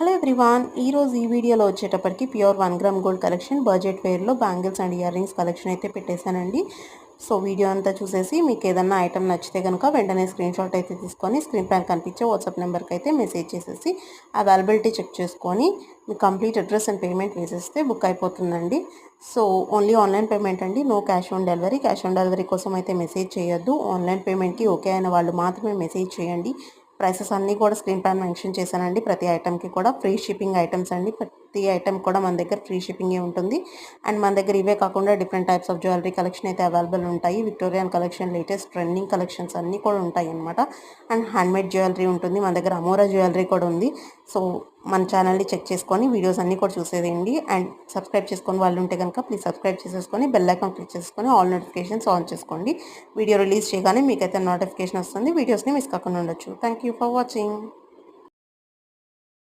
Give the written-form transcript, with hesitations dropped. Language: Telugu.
హలో ఎవ్రీవాన్, ఈరోజు ఈ వీడియోలో వచ్చేటప్పటికి pure 1 gram gold collection budget వేర్లో bangles and earrings collection అయితే పెట్టేశానండి. సో వీడియో అంతా చూసేసి మీకు ఏదన్నా ఐటమ్ నచ్చితే కనుక వెంటనే స్క్రీన్ షాట్ అయితే తీసుకొని స్క్రీన్ పైన కనిపించే వాట్సాప్ నెంబర్కి అయితే మెసేజ్ చేసేసి అవైలబిలిటీ చెక్ చేసుకొని మీ కంప్లీట్ అడ్రస్ అండ్ పేమెంట్ వేసేస్తే బుక్ అయిపోతుందండి. సో ఓన్లీ ఆన్లైన్ పేమెంట్ అండి, no cash on delivery. Cash on delivery కోసం అయితే మెసేజ్ చేయొద్దు. ఆన్లైన్ పేమెంట్కి ఓకే అయిన వాళ్ళు మాత్రమే మెసేజ్ చేయండి. ప్రైసెస్ అన్నీ కూడా స్క్రీన్ పైన మెన్షన్ చేశానండి. ప్రతి ఐటమ్కి కూడా ఫ్రీ షిప్పింగ్ ఐటమ్స్ అండి. ప్రతి ఐటమ్ కూడా మన దగ్గర ఫ్రీ షిప్పింగే ఉంటుంది. అండ్ మన దగ్గర ఇవే కాకుండా different types of jewellery collection అయితే అవైలబుల్ ఉంటాయి. Victorian collection, latest trending collections అన్నీ కూడా ఉంటాయి అనమాట. అండ్ హ్యాండ్మేడ్ జ్యువెలరీ ఉంటుంది. మన దగ్గర అమోరా జ్యువెలరీ కూడా ఉంది. సో మన ఛానల్ని చెక్ చేసుకొని వీడియోస్ అన్నీ కూడా చూసేదేయండి. అండ్ సబ్స్క్రైబ్ చేసుకొని వాళ్ళు ఉంటే కనుక ప్లీజ్ సబ్స్క్రైబ్ చేసేసుకొని బెల్ ఐకాన్ క్లిక్ చేసుకొని ఆల్ నోటిఫికేషన్స్ ఆన్ చేసుకోండి. వీడియో రిలీజ్ చేయగానే మీకైతే నోటిఫికేషన్ వస్తుంది. వీడియోస్ని మిస్ కాకుండా ఉండొచ్చు. Thank you for watching.